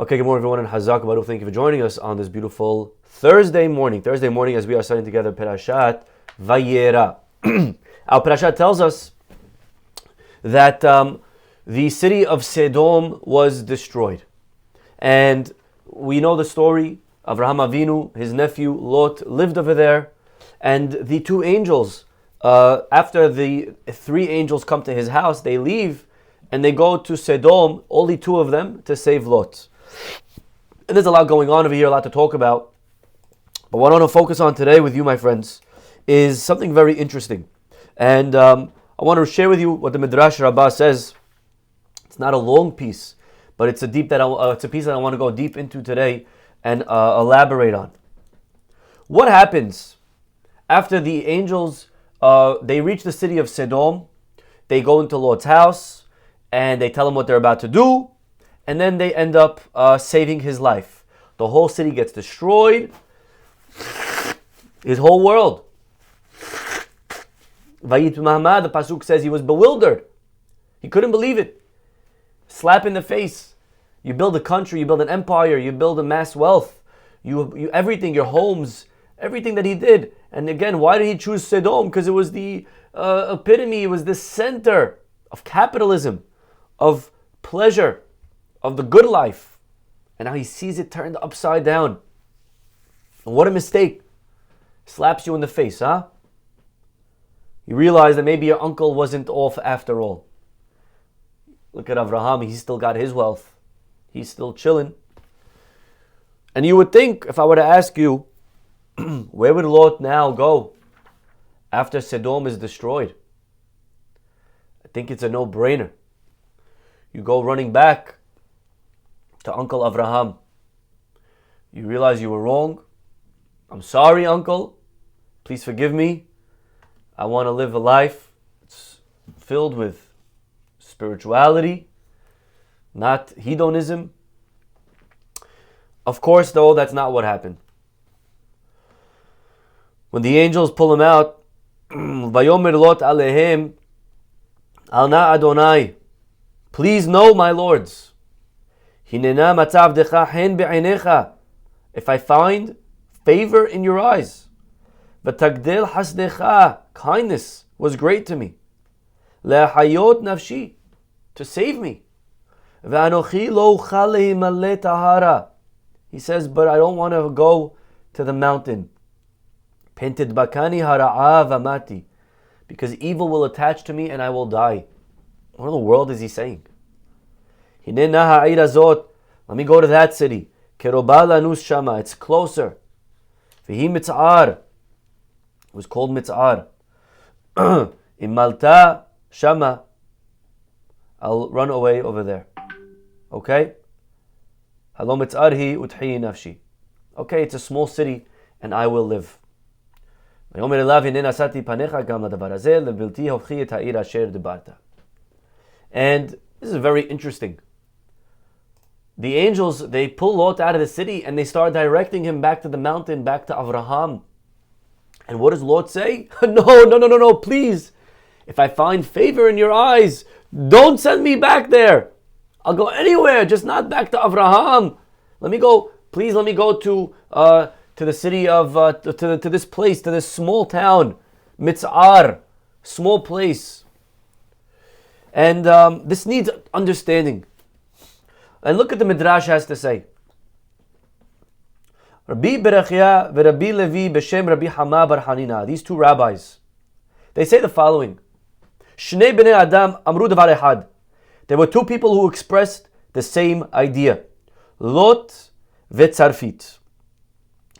Okay, good morning everyone, and Chazak, Baruch, thank you for joining us on this beautiful Thursday morning as we are studying together Perashat Vayera. Our Perashat tells us that the city of Sodom was destroyed. And we know the story of Avraham Avinu, his nephew Lot lived over there, and the two angels, after the three angels come to his house, they leave and they go to Sodom, only two of them, to save Lot. And there's a lot going on over here, a lot to talk about. But what I want to focus on today with you, my friends, is something very interesting. And I want to share with you what the Midrash Rabbah says. It's not a long piece, but it's a piece that I want to go deep into today and elaborate on. What happens after the angels, they reach the city of Sodom, they go into Lot's house, and they tell him what they're about to do, and then they end up saving his life. The whole city gets destroyed, his whole world. Vayit Mahmad, the Pasuk says he was bewildered. He couldn't believe it. Slap in the face. You build a country, you build an empire, you build a mass wealth, you everything, your homes, everything that he did. And again, why did he choose Sodom? Because it was the epitome, it was the center of capitalism, of pleasure, of the good life. And now he sees it turned upside down. And what a mistake. Slaps you in the face, huh? You realize that maybe your uncle wasn't off after all. Look at Avraham, he's still got his wealth. He's still chilling. And you would think, if I were to ask you, where would Lot now go after Sodom is destroyed? I think it's a no-brainer. You go running back to Uncle Avraham. You realize you were wrong. I'm sorry, Uncle. Please forgive me. I want to live a life that's filled with spirituality, not hedonism. Of course, though, that's not what happened. When the angels pull him out, Vayomer Lot alehem, al na Adonai, please know, my lords, Hinena matzav decha hen be'einecha, if I find favor in your eyes, v'tagdel hasdecha, kindness was great to me, le'hayot nafshi, to save me, ve'anochi lo uchal lehimaleh tahara, he says, but I don't want to go to the mountain, pented bakani hara'a v'amati, because evil will attach to me and I will die. What in the world is he saying? Let me go to that city. It's closer. It was called Mitz'ar. Imalta Shama. I'll run away over there. Okay? Halo Mitz'arhi uthi nafshi. Okay, it's a small city and I will live. And this is very interesting. The angels, they pull Lot out of the city and they start directing him back to the mountain, back to Avraham. And what does Lot say? No, please. If I find favor in your eyes, don't send me back there. I'll go anywhere, just not back to Avraham. Let me go to the city of, to this place, to this small town, Mitz'ar, small place. And this needs understanding. And look at the Midrash has to say. Rabbi Berachia v'Rabbi Levi b'Shem Rabbi Hama bar Hanina. These two rabbis, they say the following. Shnei bnei Adam amru davar echad. There were two people who expressed the same idea. Lot v'Tzarfit.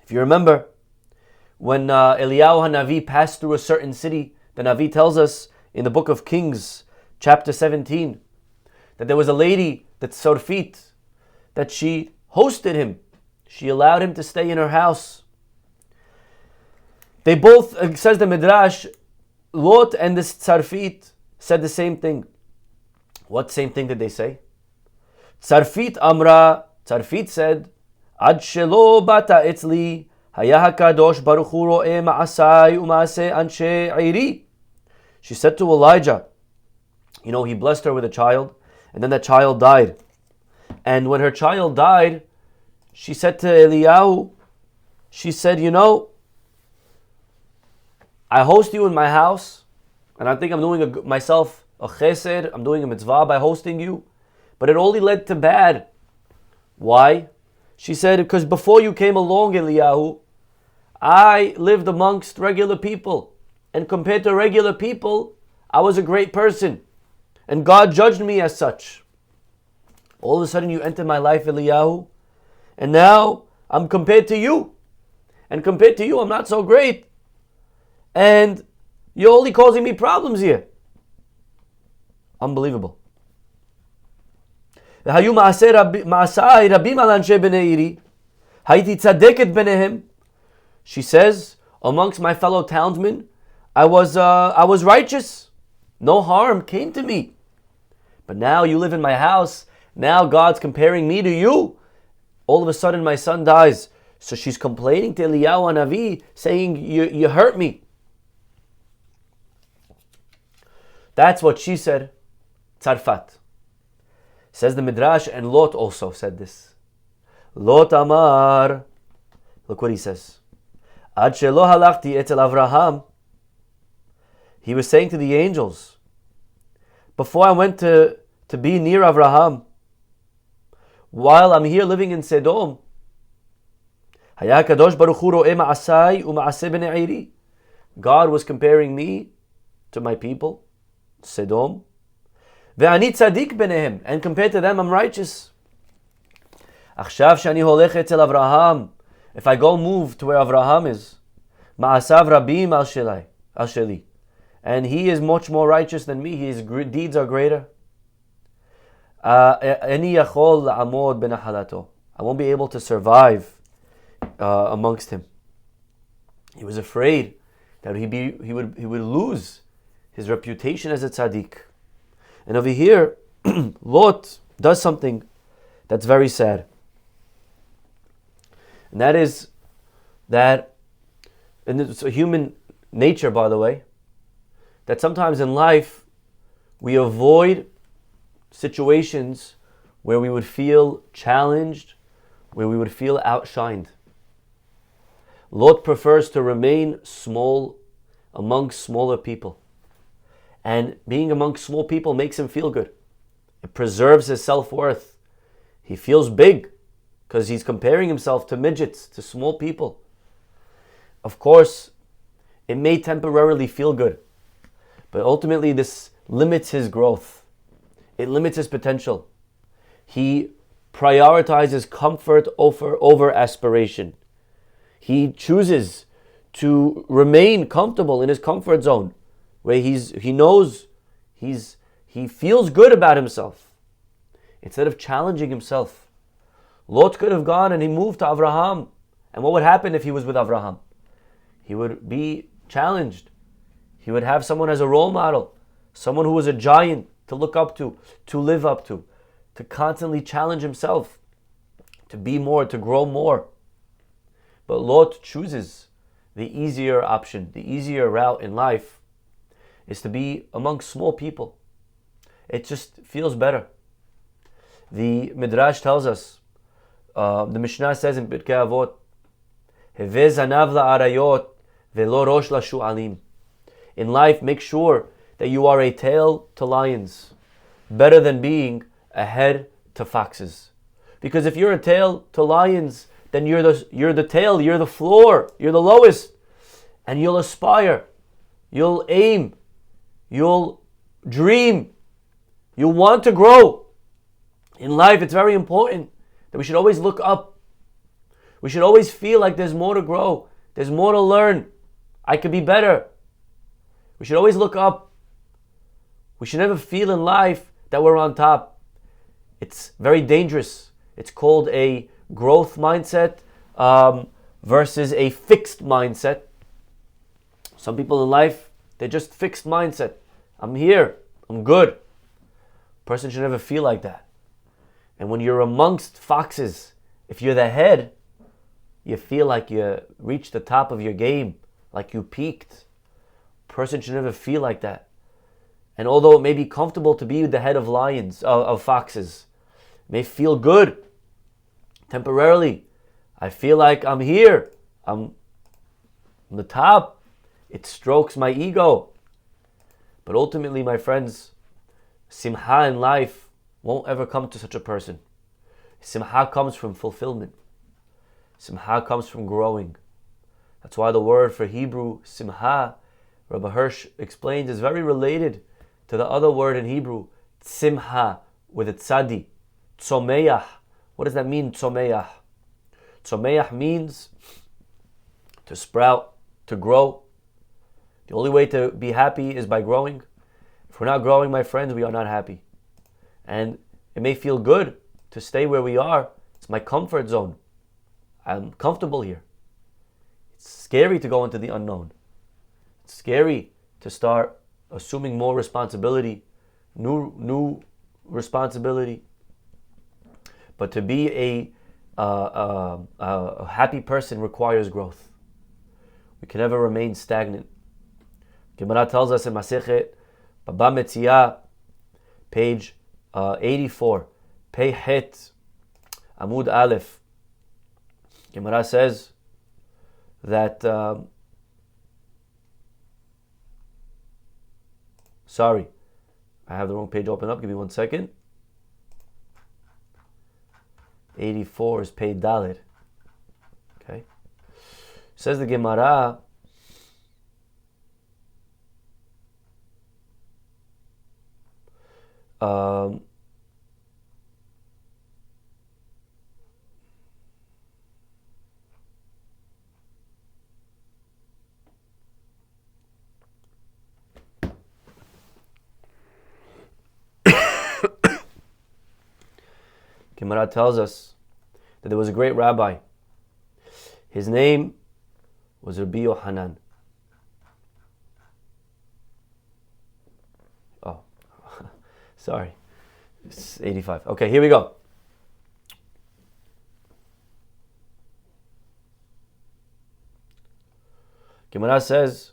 If you remember, when Eliyahu HaNavi passed through a certain city, the Navi tells us in the book of Kings, chapter 17, that there was a lady, that Tzarfit, that she hosted him. She allowed him to stay in her house. They both, says the Midrash, Lot and this Tzarfit said the same thing. What same thing did they say? Tzarfit Amra, Tzarfit said, Ad shelo bata etzli, haya hakadosh baruch hu ro'eh ma'asai u'ma'aseh anshe iri. She said to Elijah, he blessed her with a child, and then that child died. And when her child died, she said to Eliyahu, she said, I host you in my house, and I think I'm doing myself a chesed, I'm doing a mitzvah by hosting you, but it only led to bad. Why? She said, because before you came along, Eliyahu, I lived amongst regular people, and compared to regular people, I was a great person, and God judged me as such. All of a sudden you enter my life, Eliyahu, and now I'm compared to you, and compared to you I'm not so great, and you're only causing me problems here. Unbelievable. She says, amongst my fellow townsmen, I was righteous. No harm came to me. But now you live in my house. Now God's comparing me to you. All of a sudden my son dies. So she's complaining to Eliyahu Hanavi, saying, you hurt me. That's what she said. Tzarfat. Says the Midrash, and Lot also said this. Lot Amar. Look what he says. Ad shelo halachti etzel Avraham. He was saying to the angels, before I went to be near Avraham, while I'm here living in Sodom, God was comparing me to my people, Sodom. ואני צדיק ביניהם, and compared to them I'm righteous. עכשיו שאני הולך אצל אברהם, if I go move to where Avraham is, מעשיו רבים על שלי, and he is much more righteous than me, his deeds are greater. איני יכול לעמוד בנחלתו. I won't be able to survive amongst him. He was afraid that he would lose his reputation as a tzaddik. And over here, Lot does something that's very sad. And that is that, and it's a human nature, by the way, that sometimes in life we avoid situations where we would feel challenged, where we would feel outshined. Lot prefers to remain small amongst smaller people. And being amongst small people makes him feel good. It preserves his self-worth. He feels big because he's comparing himself to midgets, to small people. Of course, it may temporarily feel good, but ultimately this limits his growth. It limits his potential. He prioritizes comfort over aspiration. He chooses to remain comfortable in his comfort zone, where he feels good about himself, instead of challenging himself. Lot could have gone and he moved to Avraham. And what would happen if he was with Avraham? He would be challenged. He would have someone as a role model, someone who was a giant to look up to live up to constantly challenge himself, to be more, to grow more. But Lot chooses the easier option, the easier route in life, is to be amongst small people. It just feels better. The Midrash tells us, the Mishnah says in Pirkei Avot, Heveh zanav la'arayot ve'lo rosh la'shu'alim. In life, make sure that you are a tail to lions, better than being a head to foxes. Because if you're a tail to lions, then you're the tail, you're the floor, you're the lowest, and you'll aspire, you'll aim, you'll dream, you'll want to grow. In life, it's very important that we should always look up. We should always feel like there's more to grow, there's more to learn, I could be better. We should always look up. We should never feel in life that we're on top. It's very dangerous. It's called a growth mindset versus a fixed mindset. Some people in life, they're just fixed mindset. I'm here, I'm good. Person should never feel like that. And when you're amongst foxes, if you're the head, you feel like you reached the top of your game, like you peaked. Person should never feel like that. And although it may be comfortable to be the head of lions, of foxes, may feel good temporarily. I feel like I'm here. I'm on the top. It strokes my ego. But ultimately, my friends, simha in life won't ever come to such a person. Simha comes from fulfillment. Simha comes from growing. That's why the word for Hebrew, simha, Rabbi Hirsch explains, is very related to the other word in Hebrew, simha, with a tzadi, tzomeach. What does that mean, tzomeach? Tzomeach means to sprout, to grow. The only way to be happy is by growing. If we're not growing, my friends, we are not happy. And it may feel good to stay where we are. It's my comfort zone. I'm comfortable here. It's scary to go into the unknown. It's scary to start assuming more responsibility, new responsibility. But to be a happy person requires growth. We can never remain stagnant. Gemara tells us in Masechet Baba Metzia, page 84, Pei Het, Amud Aleph. Gemara says that, sorry, I have the wrong page open up, give me 1 second. 84 is Pei Dalet. Okay. Says the Gemara, Gemara tells us that there was a great rabbi. His name was Rabbi Yohanan. Oh, sorry. It's 85. Okay, here we go. Gemara says,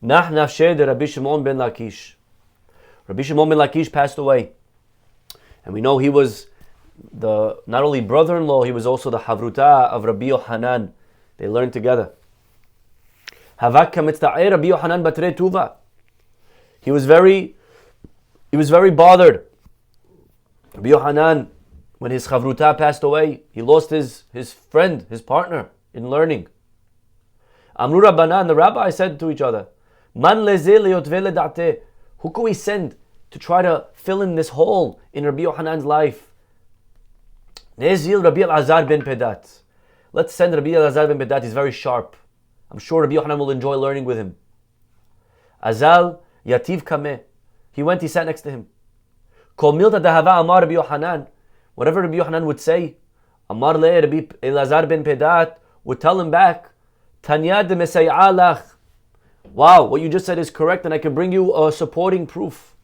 Nach nafshe de Rabbi Shimon ben Lakish. Rabbi Shimon ben Lakish passed away. And we know he was the not only brother-in-law, he was also the havruta of Rabbi Yohanan. They learned together. Havak mitzta'er Rabbi Yohanan batre tuva. He was very bothered. Rabbi Yohanan, when his chavruta passed away, he lost his friend, his partner in learning. Amru Rabbanan, the rabbi said to each other, Man leze leyotvele da'ate. Who can we send to try to fill in this hole in Rabbi Yohanan's life? Nezil Rabbi Elazar ben Pedat. Let's send Rabbi Elazar ben Pedat. He's very sharp. I'm sure Rabbi Yohanan will enjoy learning with him. Azal yativ kameh. He went, he sat next to him. Kol milta dahava amar Rabbi Yohanan. Whatever Rabbi Yohanan would say, Amar le Rabbi Elazar ben Pedat would tell him back, Tanya de mesay'alach. Wow, what you just said is correct, and I can bring you a supporting proof.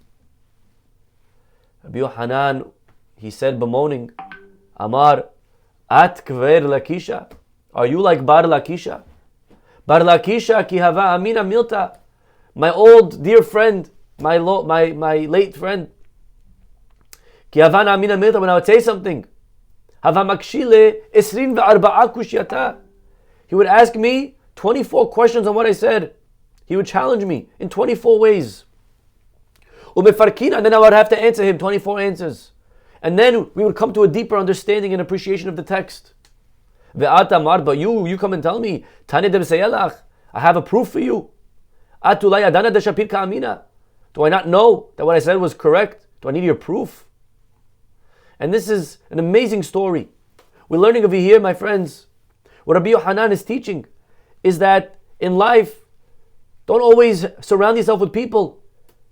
Rabbi Yohanan, he said bemoaning, Amar, at kver Lakisha. Are you like Bar Lakisha? Bar Lakisha ki hava amina milta. My old dear friend, my late friend. Ki hava amina milta, when I would say something. Hava makshile esrin ve'arba'a kushyata. He would ask me 24 questions on what I said. He would challenge me in 24 ways. And then I would have to answer him 24 answers. And then we would come to a deeper understanding and appreciation of the text. But you come and tell me, I have a proof for you. Do I not know that what I said was correct? Do I need your proof? And this is an amazing story. We're learning over here, my friends. What Rabbi Yohanan is teaching is that in life, don't always surround yourself with people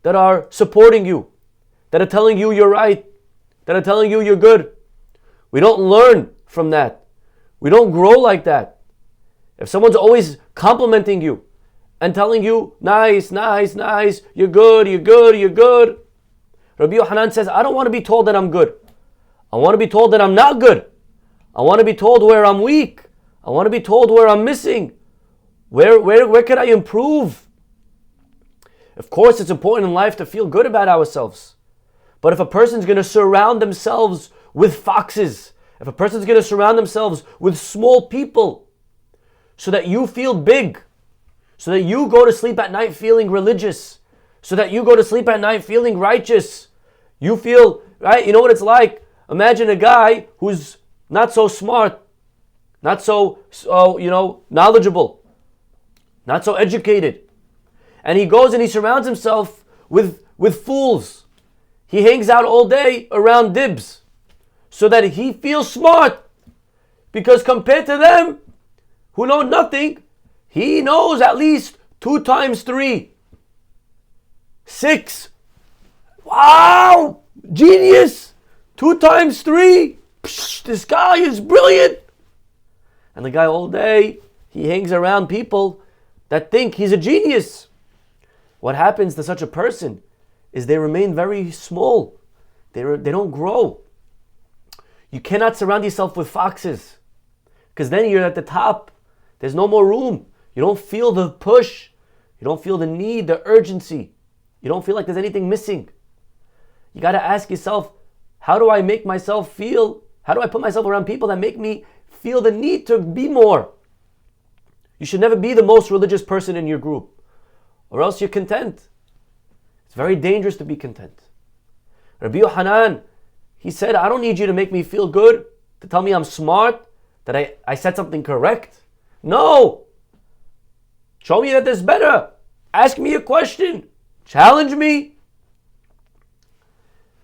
that are supporting you, that are telling you you're right, that are telling you you're good. We don't learn from that. We don't grow like that. If someone's always complimenting you and telling you, nice, nice, nice, you're good, you're good, you're good. Rabbi Yohanan says, I don't want to be told that I'm good. I want to be told that I'm not good. I want to be told where I'm weak. I want to be told where I'm missing. Where can I improve? Of course, it's important in life to feel good about ourselves. But if a person's going to surround themselves with foxes, if a person's going to surround themselves with small people so that you feel big, so that you go to sleep at night feeling religious, so that you go to sleep at night feeling righteous, you feel, right? You know what it's like? Imagine a guy who's not so smart, not so knowledgeable, not so educated. And he goes and he surrounds himself with fools. He hangs out all day around dibs so that he feels smart. Because compared to them, who know nothing, he knows at least 2 times 3. 6. Wow! Genius! 2 times 3. Psh, this guy is brilliant. And the guy all day, he hangs around people that think he's a genius. What happens to such a person is they remain very small. They don't grow. You cannot surround yourself with foxes, because then you're at the top. There's no more room. You don't feel the push. You don't feel the need, the urgency. You don't feel like there's anything missing. You got to ask yourself, how do I make myself feel? How do I put myself around people that make me feel the need to be more? You should never be the most religious person in your group, or else you're content. It's very dangerous to be content. Rabbi Yohanan, he said, I don't need you to make me feel good, to tell me I'm smart, that I said something correct. No! Show me that there's better. Ask me a question. Challenge me.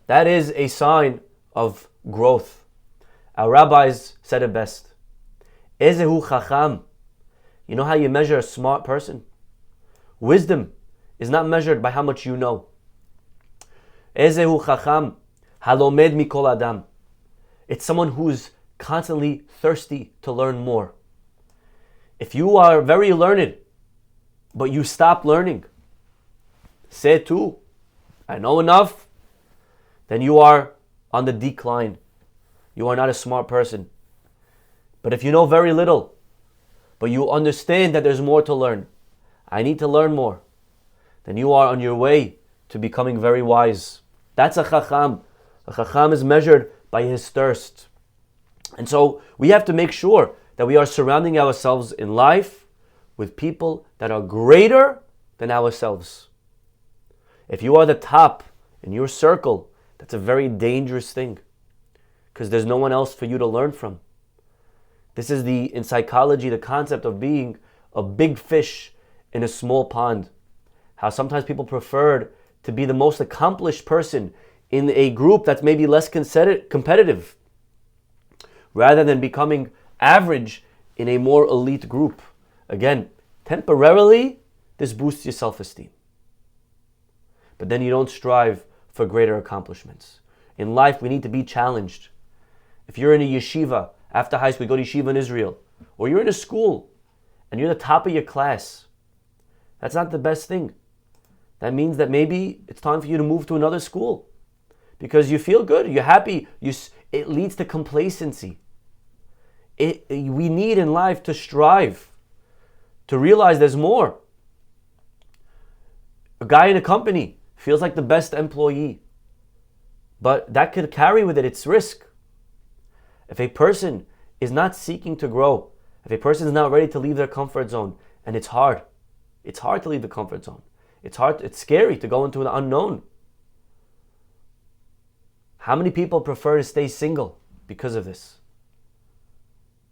That is a sign of growth. Our rabbis said it best. Ezehu chacham. You know how you measure a smart person? Wisdom is not measured by how much you know. Ezehu chacham halomed mikol adam. It's someone who's constantly thirsty to learn more. If you are very learned, but you stop learning, say too, I know enough, then you are on the decline. You are not a smart person. But if you know very little, but you understand that there's more to learn, I need to learn more, then you are on your way to becoming very wise. That's a chacham. A chacham is measured by his thirst. And so we have to make sure that we are surrounding ourselves in life with people that are greater than ourselves. If you are the top in your circle, that's a very dangerous thing, because there's no one else for you to learn from. This is in psychology, the concept of being a big fish in a small pond. How sometimes people preferred to be the most accomplished person in a group that's maybe less competitive, rather than becoming average in a more elite group. Again, temporarily, this boosts your self-esteem. But then you don't strive for greater accomplishments. In life, we need to be challenged. If you're in a yeshiva, after high school, you go to yeshiva in Israel, or you're in a school, and you're the top of your class, that's not the best thing. That means that maybe it's time for you to move to another school, because you feel good, you're happy, it leads to complacency. We need in life to strive, to realize there's more. A guy in a company feels like the best employee, but that could carry with it its risk. If a person is not seeking to grow, if a person is not ready to leave their comfort zone, and it's hard to leave the comfort zone. It's scary to go into the unknown. How many people prefer to stay single because of this?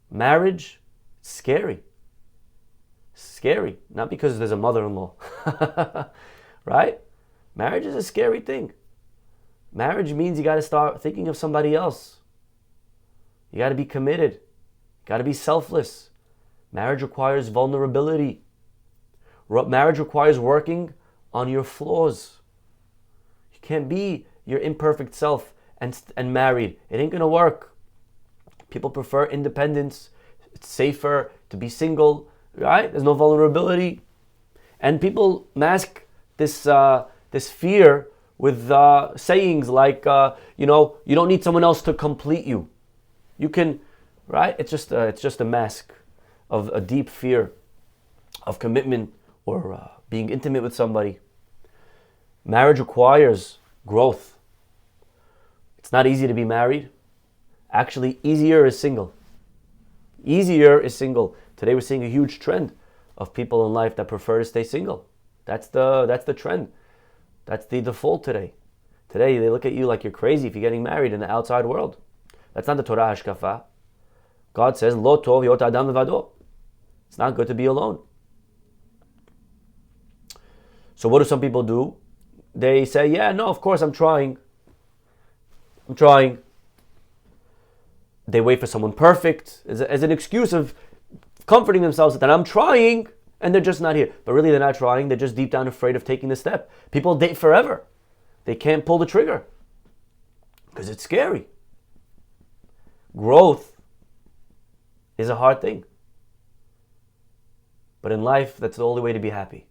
Marriage, scary. Scary, not because there's a mother-in-law, right? Marriage is a scary thing. Marriage means you got to start thinking of somebody else. You got to be committed. You got to be selfless. Marriage requires vulnerability. Marriage requires working on your flaws. You can't be your imperfect self and married. It ain't gonna work. People prefer independence. It's safer to be single, right? There's no vulnerability, and people mask this fear with sayings like, you don't need someone else to complete you. You can, right? It's just a mask of a deep fear of commitment or being intimate with somebody. Marriage requires growth. It's not easy to be married. Actually, easier is single. Easier is single. Today we're seeing a huge trend of people in life that prefer to stay single. That's the trend. That's the default today. Today they look at you like you're crazy if you're getting married in the outside world. That's not the Torah hashkafa. God says, Lo tov yot adam levado. It's not good to be alone. So what do some people do? They say, yeah, no, of course I'm trying. They wait for someone perfect as an excuse of comforting themselves that I'm trying, and they're just not here. But really they're not trying. They're just deep down afraid of taking the step. People date forever. They can't pull the trigger because it's scary. Growth is a hard thing. But in life, that's the only way to be happy.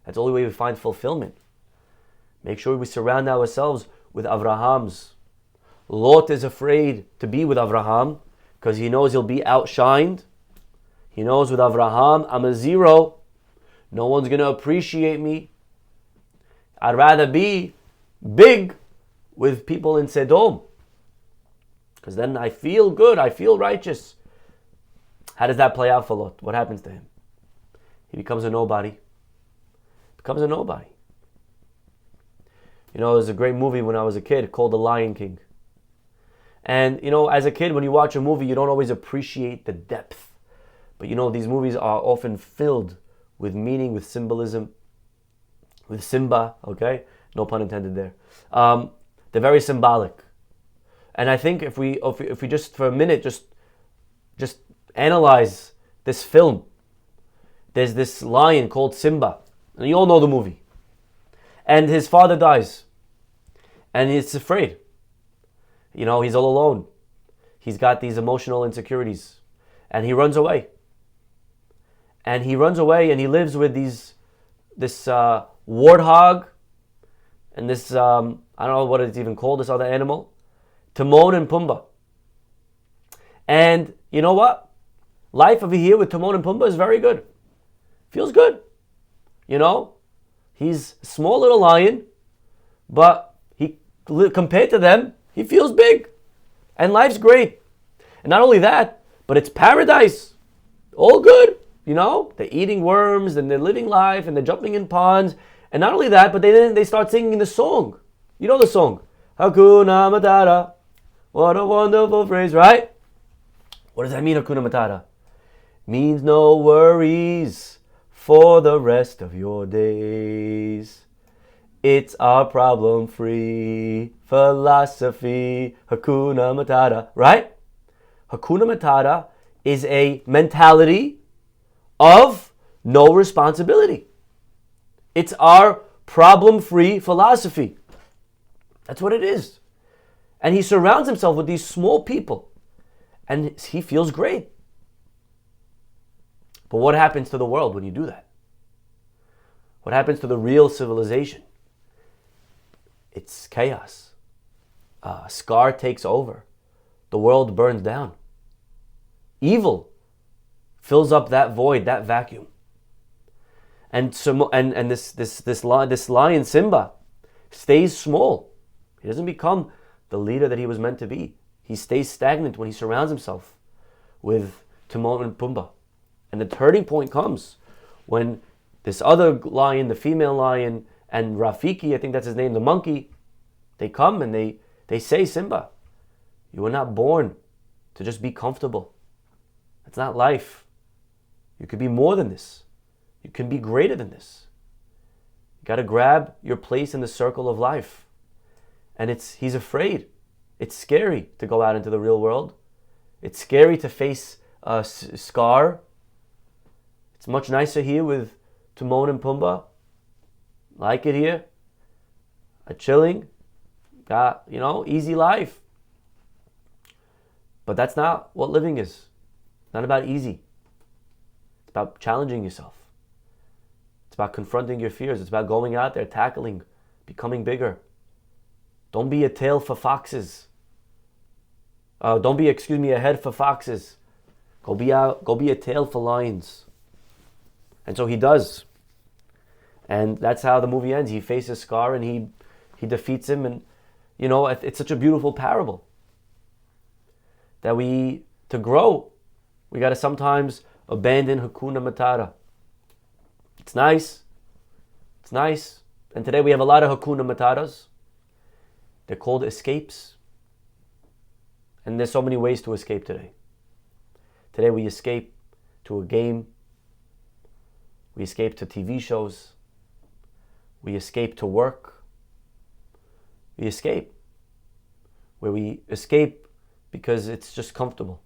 That's the only way we find fulfillment. Make sure we surround ourselves with Avrahams. Lot is afraid to be with Avraham because he knows he'll be outshined. He knows with Avraham, I'm a zero. No one's going to appreciate me. I'd rather be big with people in Sodom because then I feel good, I feel righteous. How does that play out for Lot? What happens to him? He becomes a nobody. You know, there's a great movie when I was a kid called The Lion King. And, you know, as a kid, when you watch a movie, you don't always appreciate the depth. But, you know, these movies are often filled with meaning, with symbolism, with Simba, okay? No pun intended there. They're very symbolic. And I think if we just for a minute just analyze this film, there's this lion called Simba. And you all know the movie. And his father dies. And he's afraid. You know, he's all alone. He's got these emotional insecurities. And he runs away. And he lives with this warthog and this, I don't know what it's even called, this other animal, Timon and Pumbaa. And you know what? Life over here with Timon and Pumbaa is very good. Feels good. You know? He's a small little lion, but compared to them, he feels big. And life's great. And not only that, but it's paradise. All good. You know, they're eating worms and they're living life and they're jumping in ponds. And not only that, but they start singing the song. You know the song. Hakuna Matata. What a wonderful phrase, right? What does that mean, Hakuna Matata? Means no worries for the rest of your days. It's our problem-free philosophy. Hakuna Matata, right? Hakuna Matata is a mentality of no responsibility. It's our problem-free philosophy. That's what it is. And he surrounds himself with these small people. And he feels great. But what happens to the world when you do that? What happens to the real civilization? It's chaos. Scar takes over. The world burns down. Evil fills up that void, that vacuum. And this lion Simba stays small. He doesn't become the leader that he was meant to be. He stays stagnant when he surrounds himself with Timon and Pumbaa. And the turning point comes when this other lion, the female lion, and Rafiki, I think that's his name, the monkey, they come and they say, Simba, you were not born to just be comfortable. That's not life. You could be more than this. You can be greater than this. You got to grab your place in the circle of life. And he's afraid. It's scary to go out into the real world. It's scary to face Scar. It's much nicer here with Timon and Pumbaa. Like it here. Chilling. Got, easy life. But that's not what living is. It's not about easy. It's about challenging yourself. It's about confronting your fears. It's about going out there, tackling, becoming bigger. Don't be a tail for foxes. Don't be a head for foxes. Go be a tail for lions. And so he does. And that's how the movie ends. He faces Scar and he defeats him. And, it's such a beautiful parable that to grow, we got to sometimes abandon Hakuna Matata. It's nice. It's nice. And today we have a lot of Hakuna Matatas. They're called escapes. And there's so many ways to escape today. Today we escape to a game. We escape to TV shows. We escape to work. We escape. Where we escape because it's just comfortable.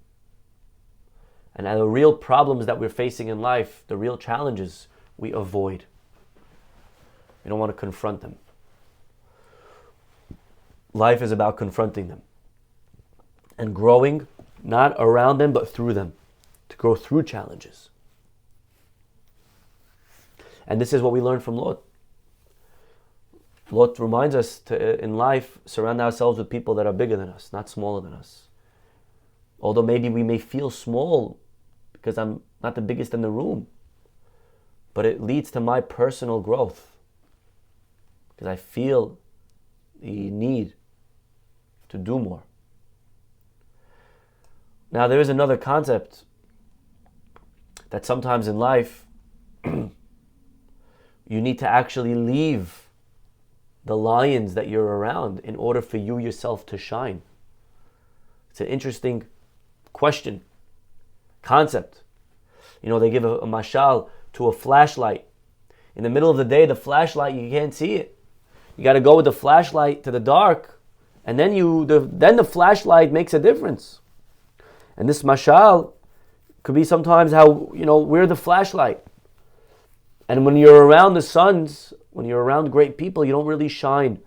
And the real problems that we're facing in life, the real challenges, we avoid. We don't want to confront them. Life is about confronting them and growing, not around them, but through them, to grow through challenges. And this is what we learn from Lot. Lot reminds us to, in life, surround ourselves with people that are bigger than us, not smaller than us. Although maybe we may feel small because I'm not the biggest in the room, but it leads to my personal growth because I feel the need to do more. Now, there is another concept that sometimes in life you need to actually leave the lions that you're around in order for you yourself to shine. It's an interesting question, concept. They give a mashal to a flashlight. In the middle of the day, the flashlight, you can't see it. You got to go with the flashlight to the dark, and then the flashlight makes a difference. And this mashal could be sometimes how, we're the flashlight. And when you're around the suns, when you're around great people, you don't really shine.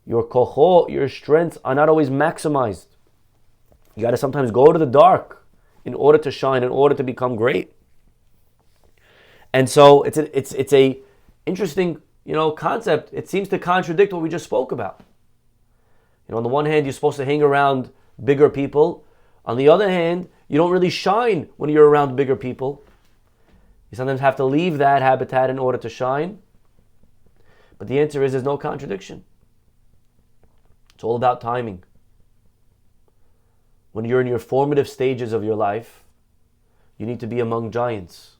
Your kocho, your strengths are not always maximized. You got to sometimes go to the dark in order to shine, in order to become great. And so it's a interesting, concept. It seems to contradict what we just spoke about. On the one hand, you're supposed to hang around bigger people. On the other hand, you don't really shine when you're around bigger people. You sometimes have to leave that habitat in order to shine. But the answer is there's no contradiction. It's all about timing. When you're in your formative stages of your life, you need to be among giants.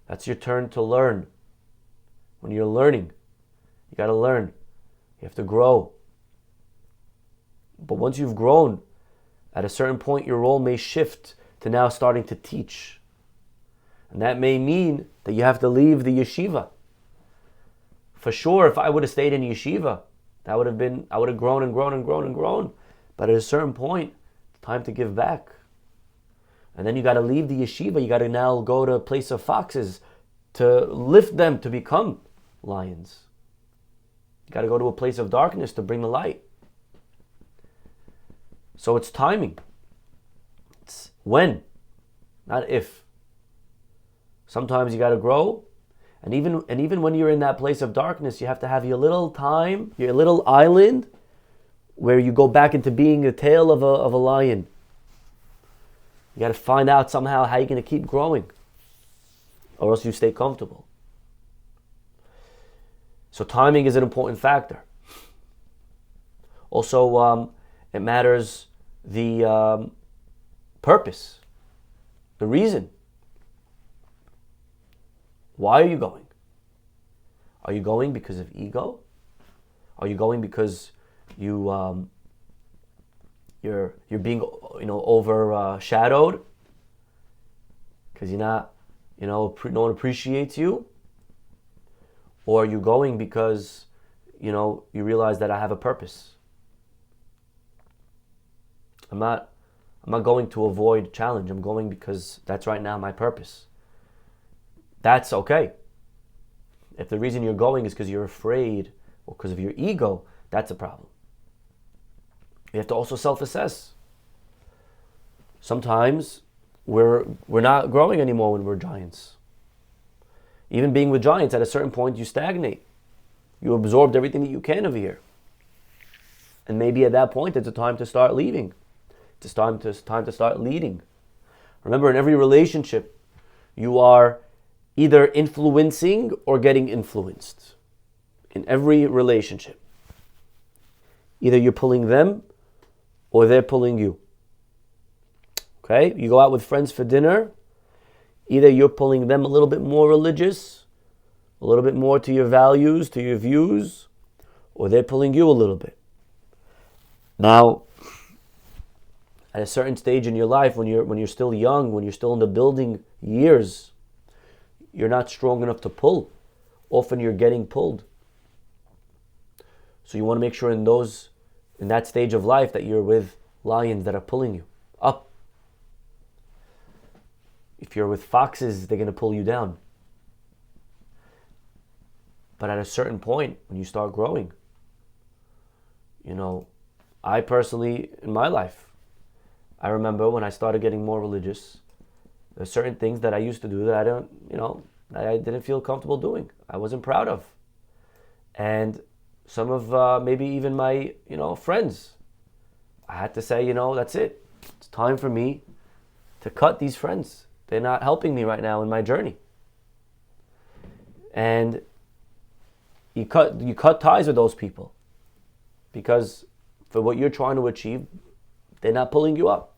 That's your turn to learn. When you're learning, you got to learn. You have to grow. But once you've grown, at a certain point, your role may shift to now starting to teach. And that may mean that you have to leave the yeshiva. For sure, if I would have stayed in yeshiva, I would have grown and grown and grown and grown. But at a certain point, it's time to give back. And then you got to leave the yeshiva. You got to now go to a place of foxes to lift them to become lions. You got to go to a place of darkness to bring the light. So it's timing. It's when, not if. Sometimes you got to grow, and even when you're in that place of darkness, you have to have your little time, your little island, where you go back into being the tail of a lion. You got to find out somehow how you're going to keep growing, or else you stay comfortable. So timing is an important factor. Also, it matters the purpose, the reason. Why are you going? Are you going because of ego? Are you going because you're being overshadowed because you're not, no one appreciates you? Or are you going because you realize that I have a purpose? I'm not going to avoid challenge. I'm going because that's right now my purpose. That's okay. If the reason you're going is because you're afraid or because of your ego, that's a problem. You have to also self-assess. Sometimes we're not growing anymore when we're giants. Even being with giants, at a certain point you stagnate. You absorbed everything that you can over here. And maybe at that point it's a time to start leaving. It's time to start leading. Remember, in every relationship, you are either influencing or getting influenced in every relationship. Either you're pulling them or they're pulling you. Okay? You go out with friends for dinner. Either you're pulling them a little bit more religious, a little bit more to your values, to your views, or they're pulling you a little bit. Now, at a certain stage in your life, when you're still young, when you're still in the building years, you're not strong enough to pull. Often you're getting pulled. So you want to make sure in that stage of life that you're with lions that are pulling you up. If you're with foxes, they're going to pull you down. But at a certain point, when you start growing, I personally, in my life, I remember when I started getting more religious, there's certain things that I used to do that I didn't feel comfortable doing. I wasn't proud of. And some of maybe even my, friends, I had to say, that's it. It's time for me to cut these friends. They're not helping me right now in my journey. And you cut ties with those people because for what you're trying to achieve, they're not pulling you up.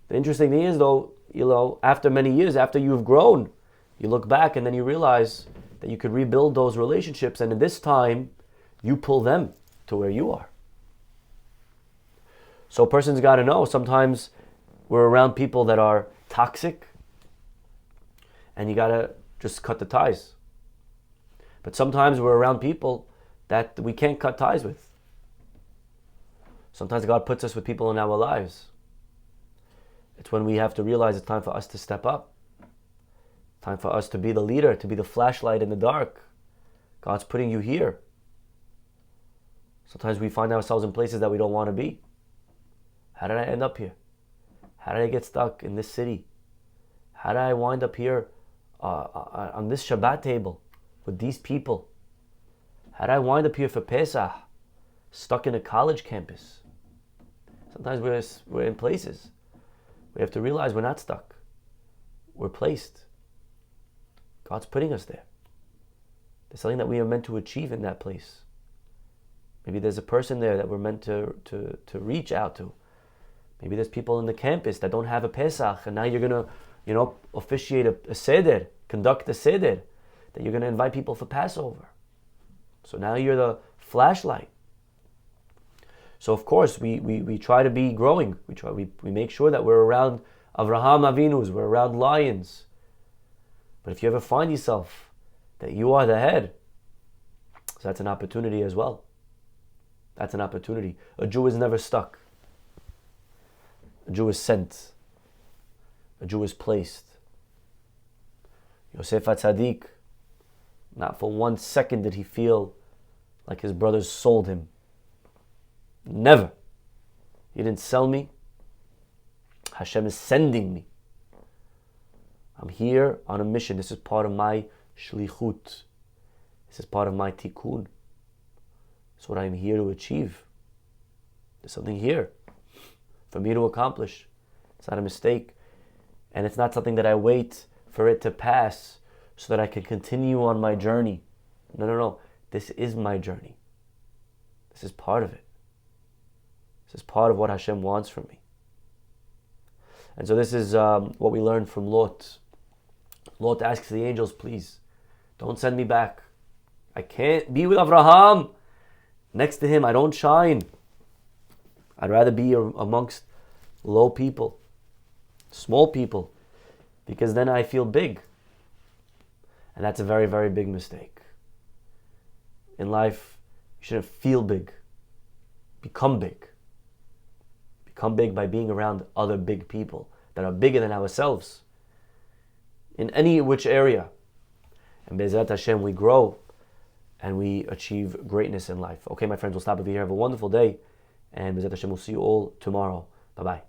The interesting thing is, though, after many years, after you've grown, you look back and then you realize that you could rebuild those relationships, and in this time, you pull them to where you are. So a person's got to know, sometimes we're around people that are toxic, and you got to just cut the ties. But sometimes we're around people that we can't cut ties with. Sometimes God puts us with people in our lives. It's when we have to realize it's time for us to step up. Time for us to be the leader, to be the flashlight in the dark. God's putting you here. Sometimes we find ourselves in places that we don't want to be. How did I end up here? How did I get stuck in this city? How did I wind up here on this Shabbat table with these people? How did I wind up here for Pesach, stuck in a college campus? Sometimes we're in places. We have to realize we're not stuck. We're placed. God's putting us there. There's something that we are meant to achieve in that place. Maybe there's a person there that we're meant to reach out to. Maybe there's people in the campus that don't have a Pesach, and now you're going to, officiate a Seder, conduct a Seder, that you're going to invite people for Passover. So now you're the flashlight. So of course we try to be growing. We make sure that we're around Avraham Avinus, we're around lions. But if you ever find yourself that you are the head, so that's an opportunity as well. That's an opportunity. A Jew is never stuck. A Jew is sent. A Jew is placed. Yosef HaTzadik, not for 1 second did he feel like his brothers sold him. Never. You didn't sell me. Hashem is sending me. I'm here on a mission. This is part of my shlichut. This is part of my tikkun. It's what I'm here to achieve. There's something here for me to accomplish. It's not a mistake. And it's not something that I wait for it to pass so that I can continue on my journey. No. This is my journey. This is part of it. This is part of what Hashem wants from me. And so this is what we learned from Lot. Lot asks the angels, please, don't send me back. I can't be with Avraham. Next to him, I don't shine. I'd rather be amongst low people, small people, because then I feel big. And that's a very, very big mistake. In life, you shouldn't feel big. Become big. Become big by being around other big people that are bigger than ourselves in any which area. And Be'ezrat Hashem, we grow and we achieve greatness in life. Okay, my friends, we'll stop over here. Have a wonderful day. And Be'ezrat Hashem, we'll see you all tomorrow. Bye-bye.